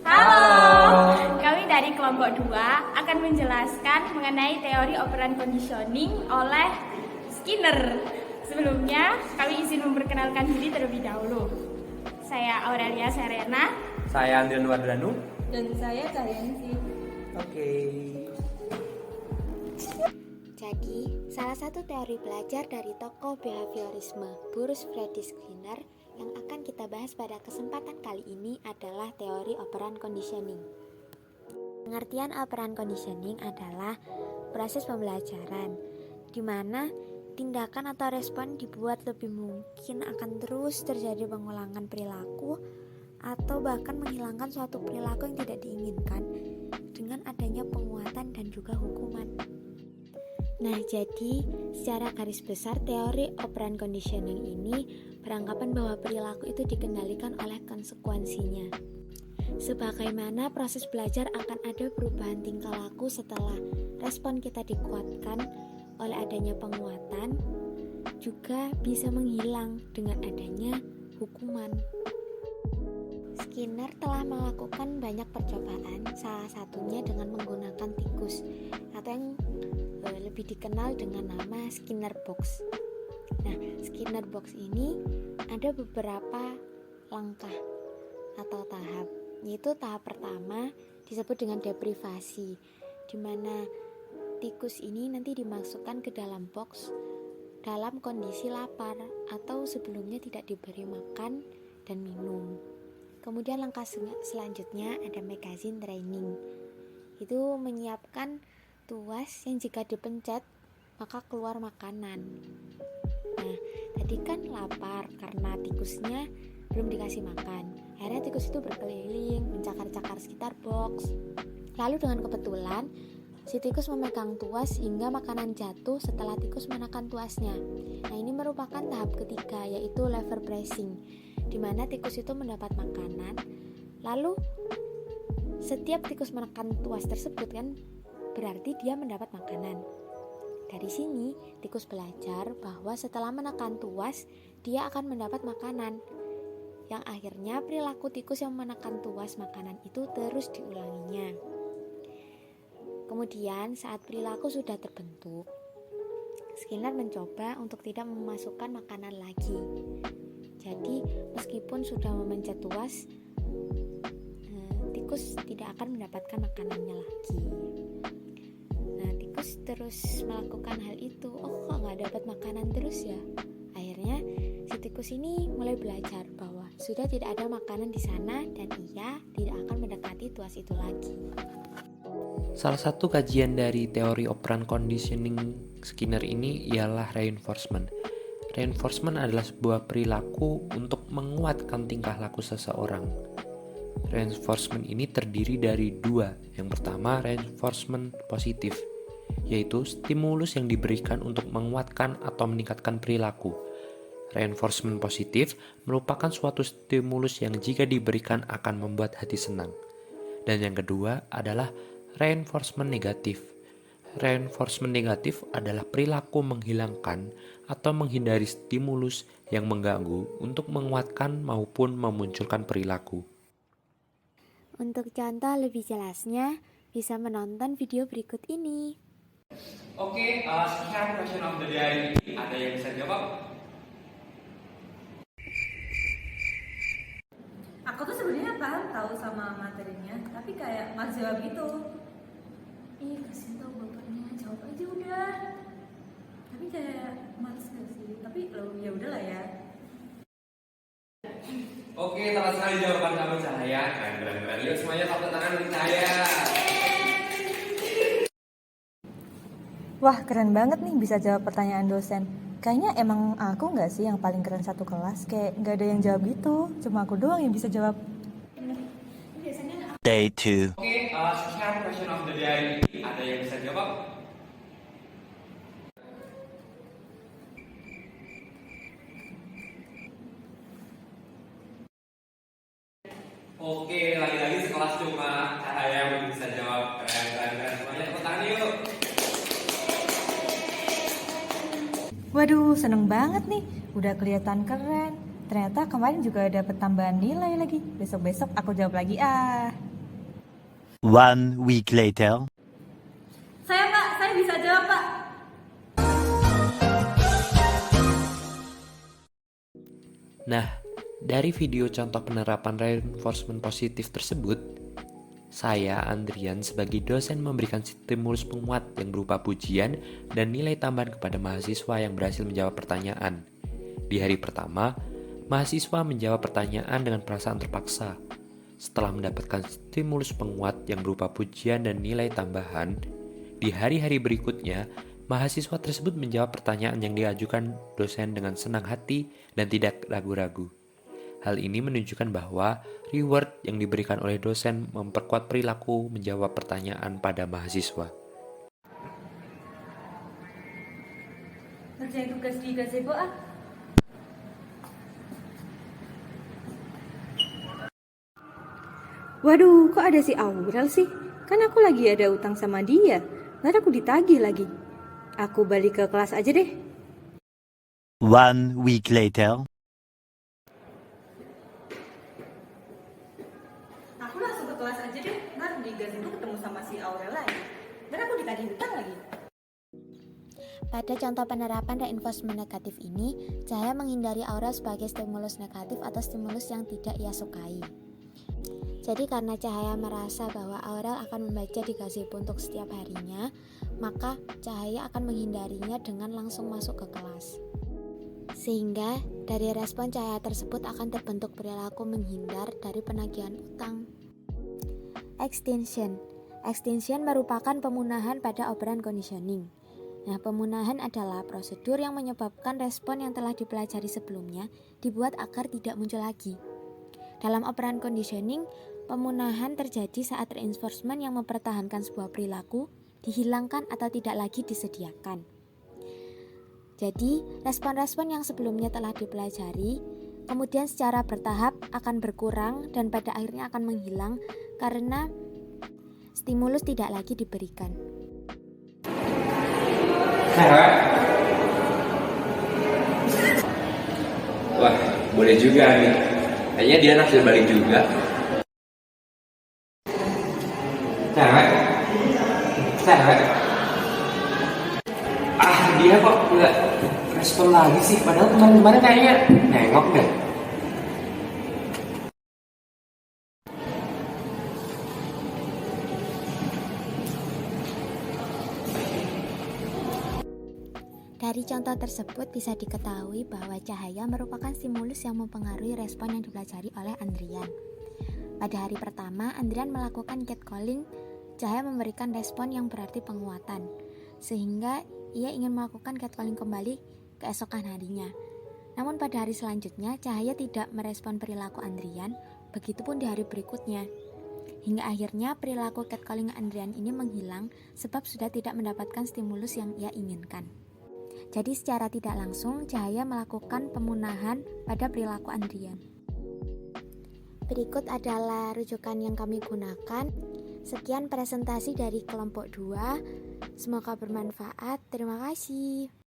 Halo, kami dari kelompok 2 akan menjelaskan mengenai teori operan conditioning oleh Skinner. Sebelumnya, kami izin memperkenalkan diri terlebih dahulu. Saya Aurelia Serena. Saya Andrian Wardanu. Dan saya Karyansi. Oke. Jadi, salah satu teori belajar dari tokoh behaviorisme Bruce Freddy Skinner yang akan kita bahas pada kesempatan kali ini adalah teori operant conditioning. Pengertian operant conditioning adalah proses pembelajaran di mana tindakan atau respon dibuat lebih mungkin akan terus terjadi pengulangan perilaku atau bahkan menghilangkan suatu perilaku yang tidak diinginkan dengan adanya penguatan dan juga hukuman. Nah, jadi secara garis besar teori operant conditioning ini beranggapan bahwa perilaku itu dikendalikan oleh konsekuensinya. Sebagaimana proses belajar akan ada perubahan tingkah laku setelah respon kita dikuatkan oleh adanya penguatan, juga bisa menghilang dengan adanya hukuman. Skinner telah melakukan banyak percobaan, salah satunya dengan menggunakan tikus atau yang lebih dikenal dengan nama Skinner Box. Nah, Skinner Box ini ada beberapa langkah atau tahap, yaitu tahap pertama disebut dengan deprivasi, di mana tikus ini nanti dimasukkan ke dalam box dalam kondisi lapar atau sebelumnya tidak diberi makan dan minum. Kemudian langkah selanjutnya ada magazine training. Itu menyiapkan tuas yang jika dipencet maka keluar makanan. Nah, tadi kan lapar karena tikusnya belum dikasih makan. Akhirnya tikus itu berkeliling mencakar-cakar sekitar box. Lalu dengan kebetulan si tikus memegang tuas hingga makanan jatuh setelah tikus menekan tuasnya. Nah, ini merupakan tahap ketiga, yaitu lever pressing, di mana tikus itu mendapat makanan. Lalu setiap tikus menekan tuas tersebut kan berarti dia mendapat makanan. Dari sini tikus belajar bahwa setelah menekan tuas dia akan mendapat makanan. Yang akhirnya perilaku tikus yang menekan tuas makanan itu terus diulanginya. Kemudian saat perilaku sudah terbentuk, Skinner mencoba untuk tidak memasukkan makanan lagi. Jadi meskipun sudah memencet tuas, tikus tidak akan mendapatkan makanannya lagi. Nah, tikus terus melakukan hal itu. Oh, kok gak dapat makanan terus ya? Akhirnya si tikus ini mulai belajar bahwa sudah tidak ada makanan di sana dan ia tidak akan mendekati tuas itu lagi. Salah satu kajian dari teori operant conditioning Skinner ini ialah reinforcement. Reinforcement adalah sebuah perilaku untuk menguatkan tingkah laku seseorang. Reinforcement ini terdiri dari dua. Yang pertama, reinforcement positif, yaitu stimulus yang diberikan untuk menguatkan atau meningkatkan perilaku. Reinforcement positif merupakan suatu stimulus yang jika diberikan akan membuat hati senang. Dan yang kedua adalah reinforcement negatif. Reinforcement negatif adalah perilaku menghilangkan atau menghindari stimulus yang mengganggu untuk menguatkan maupun memunculkan perilaku. Untuk contoh lebih jelasnya, bisa menonton video berikut ini. Oke, sekian question of the day hari ini. Ada yang bisa jawab? Aku tuh sebenarnya paham tahu sama materinya, tapi kayak mas jawab gitu. Ih, kasih tahu bapaknya, jawab aja udah. Tapi kayak males gak sih? Tapi ya udahlah ya. Oke, tepat sekali jawaban kamu Cahaya. Keren. Yuk semuanya tepuk tangan untuk Cahaya. Wah, keren banget nih bisa jawab pertanyaan dosen. Kayaknya emang aku nggak sih yang paling keren satu kelas? Kayak nggak ada yang jawab gitu. Cuma aku doang yang bisa jawab. Day 2. Oke, sekian question of the day hari ini. Ada yang bisa jawab? Oke, lagi-lagi sekelas cuma Cahaya yang bisa jawab. Keren. Semuanya tepuk tangan yuk. Waduh, seneng banget nih. Udah kelihatan keren. Ternyata kemarin juga dapat tambahan nilai lagi. Besok-besok aku jawab lagi ah. 1 week later. Saya bisa jawab Pak. Nah, dari video contoh penerapan reinforcement positif tersebut, saya, Andrian, sebagai dosen memberikan stimulus penguat yang berupa pujian dan nilai tambahan kepada mahasiswa yang berhasil menjawab pertanyaan. Di hari pertama, mahasiswa menjawab pertanyaan dengan perasaan terpaksa. Setelah mendapatkan stimulus penguat yang berupa pujian dan nilai tambahan, di hari-hari berikutnya, mahasiswa tersebut menjawab pertanyaan yang diajukan dosen dengan senang hati dan tidak ragu-ragu. Hal ini menunjukkan bahwa reward yang diberikan oleh dosen memperkuat perilaku menjawab pertanyaan pada mahasiswa. Ngerjain tugas di gazebo ah. Waduh, kok ada si Aurel sih? Kan aku lagi ada utang sama dia. Ntar aku ditagih lagi. Aku balik ke kelas aja deh. 1 week later. Aku langsung ke kelas aja deh. Ntar di gazebo ketemu sama si Aurel lagi. Ntar aku ditagih utang lagi. Pada contoh penerapan reinforcement negatif ini, Cahaya menghindari Aurel sebagai stimulus negatif atau stimulus yang tidak ia sukai. Jadi karena Cahaya merasa bahwa Aurel akan membaca di gazebo untuk setiap harinya, maka Cahaya akan menghindarinya dengan langsung masuk ke kelas. Sehingga dari respon Cahaya tersebut akan terbentuk perilaku menghindar dari penagihan utang. Extinction. Extinction merupakan pemunahan pada operan conditioning. Nah, pemunahan adalah prosedur yang menyebabkan respon yang telah dipelajari sebelumnya dibuat agar tidak muncul lagi. Dalam operan conditioning, pemunahan terjadi saat reinforcement yang mempertahankan sebuah perilaku dihilangkan atau tidak lagi disediakan. Jadi, respon-respon yang sebelumnya telah dipelajari, kemudian secara bertahap akan berkurang dan pada akhirnya akan menghilang karena stimulus tidak lagi diberikan. Wah, boleh juga nih. Kayaknya dia naksir balik juga. Cewek. Dia kok nggak respon lagi sih? Padahal kemarin-kemarin kayaknya nengok deh. Dari contoh tersebut bisa diketahui bahwa cahaya merupakan stimulus yang mempengaruhi respon yang dipelajari oleh Andrian. Pada hari pertama, Andrian melakukan catcalling, Cahaya memberikan respon yang berarti penguatan, sehingga ia ingin melakukan catcalling kembali keesokan harinya. Namun pada hari selanjutnya, Cahaya tidak merespon perilaku Andrian, begitupun di hari berikutnya. Hingga akhirnya perilaku catcalling Andrian ini menghilang sebab sudah tidak mendapatkan stimulus yang ia inginkan. Jadi secara tidak langsung, Cahaya melakukan pemunahan pada perilaku Andrian. Berikut adalah rujukan yang kami gunakan. Sekian presentasi dari kelompok 2. Semoga bermanfaat. Terima kasih.